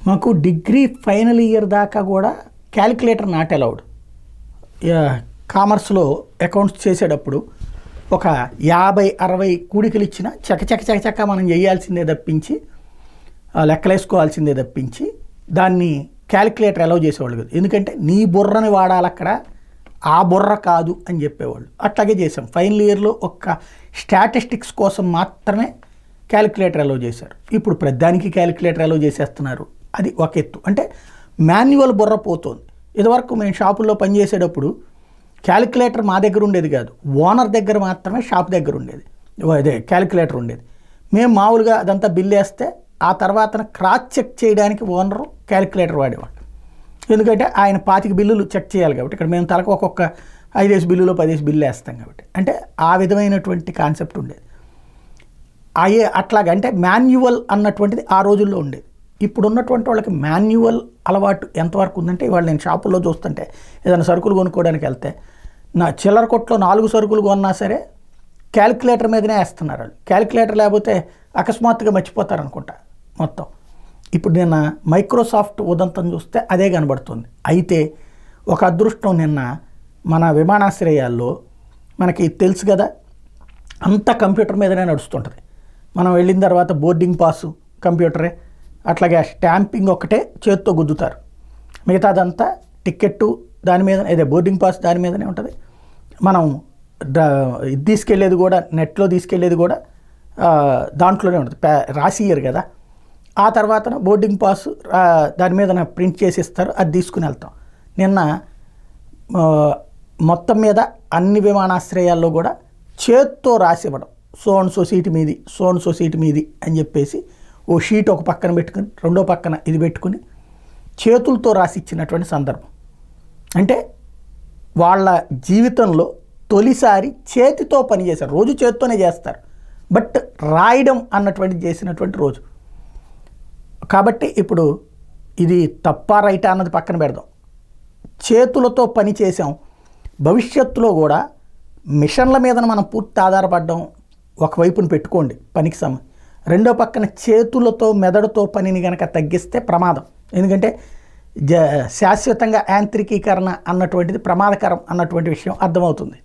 మాకు degree final year దాకా కూడా క్యాలిక్యులేటర్ నాట్ అలౌడ్. కామర్స్లో అకౌంట్స్ చేసేటప్పుడు ఒక 50-60 కూడికలు ఇచ్చిన చక మనం చేయాల్సిందే తప్పించి, లెక్కలేసుకోవాల్సిందే తప్పించి దాన్ని క్యాలిక్యులేటర్ అలౌ చేసేవాళ్ళు కాదు. ఎందుకంటే నీ బుర్రని వాడాలి అక్కడ, ఆ బుర్ర కాదు అని చెప్పేవాళ్ళు. అట్లాగే చేసాం. ఫైనల్ ఇయర్లో ఒక్క స్టాటిస్టిక్స్ కోసం మాత్రమే క్యాలిక్యులేటర్ అలౌ చేశారు. ఇప్పుడు ప్రతిదానికి క్యాలిక్యులేటర్ అలౌ చేసేస్తున్నారు. అది ఒక ఎత్తు. అంటే మాన్యువల్ బుర్ర పోతుంది. ఇదివరకు మేము షాపుల్లో పనిచేసేటప్పుడు క్యాలిక్యులేటర్ మా దగ్గర ఉండేది కాదు, ఓనర్ దగ్గర మాత్రమే షాప్ దగ్గర ఉండేది, అదే క్యాలిక్యులేటర్ ఉండేది. మేము మామూలుగా అదంతా బిల్ వేస్తే ఆ తర్వాత క్రాస్ చెక్ చేయడానికి ఓనరు క్యాలిక్యులేటర్ వాడేవాళ్ళు. ఎందుకంటే ఆయన 25 బిల్లులు చెక్ చేయాలి కాబట్టి, ఇక్కడ మేము తలకు ఒక్కొక్క 5 బిల్లులో 10 బిల్లు వేస్తాం కాబట్టి, అంటే ఆ విధమైనటువంటి కాన్సెప్ట్ ఉండేది. అట్లాగే అంటే మాన్యువల్ అన్నటువంటిది ఆ రోజుల్లో ఉండేది. ఇప్పుడు ఉన్నటువంటి వాళ్ళకి మాన్యువల్ అలవాటు ఎంతవరకు ఉందంటే, ఇవాళ నేను షాపుల్లో చూస్తుంటే ఏదైనా సరుకులు కొనుక్కోవడానికి వెళ్తే నా చిల్లర కొట్లో 4 సరుకులు కొన్నా సరే క్యాలిక్యులేటర్ మీదనే వేస్తున్నారు వాళ్ళు. క్యాలిక్యులేటర్ లేకపోతే అకస్మాత్తుగా మర్చిపోతారు అనుకుంటా మొత్తం. ఇప్పుడు నిన్న మైక్రోసాఫ్ట్ ఉదంతం చూస్తే అదే కనబడుతుంది. అయితే ఒక అదృష్టం, నిన్న మన విమానాశ్రయాల్లో మనకి తెలుసు కదా, అంతా కంప్యూటర్ మీదనే నడుస్తుంటుంది. మనం వెళ్ళిన తర్వాత బోర్డింగ్ పాసు కంప్యూటరే, అట్లాగే స్టాంపింగ్ ఒకటే చేత్తో గుద్దుతారు, మిగతాదంతా టికెట్టు దాని మీద, అదే బోర్డింగ్ పాస్ దాని మీదనే ఉంటుంది. మనం ఇది తీసుకెళ్ళేది కూడా, నెట్లో తీసుకెళ్ళేది కూడా దాంట్లోనే ఉంటుంది, రాసియరు కదా. ఆ తర్వాత బోర్డింగ్ పాస్ దాని మీద ప్రింట్ చేసి ఇస్తారు, అది తీసుకుని వెళ్తాం. నిన్న మొత్తం మీద అన్ని విమానాశ్రయాల్లో కూడా చేత్తో రాసి ఇవ్వడం, సో అండ్ సో సీటు మీది, సో అండ్ సో సీటు మీది అని చెప్పేసి ఓ షీట్ ఒక పక్కన పెట్టుకుని రెండో పక్కన ఇది పెట్టుకుని చేతులతో రాసి ఇచ్చినటువంటి సందర్భం. అంటే వాళ్ళ జీవితంలో తొలిసారి చేతితో పని చేశారు. రోజు చేతితోనే చేస్తారు, బట్ రాయడం అన్నటువంటిది చేసినటువంటి రోజు. కాబట్టి ఇప్పుడు ఇది తప్ప రైటా అన్నది పక్కన పెడదాం, చేతులతో పని చేసాం. భవిష్యత్తులో కూడా మిషన్ల మీద మనం పూర్తి ఆధారపడడం ఒకవైపున పెట్టుకోండి పనికి రెండో పక్కన చేతులతో మెదడుతో పనిని కనుక తగ్గిస్తే ప్రమాదం. ఎందుకంటే శాశ్వతంగా యాంత్రికీకరణ అన్నటువంటిది ప్రమాదకరం అన్నటువంటి విషయం అర్థమవుతుంది.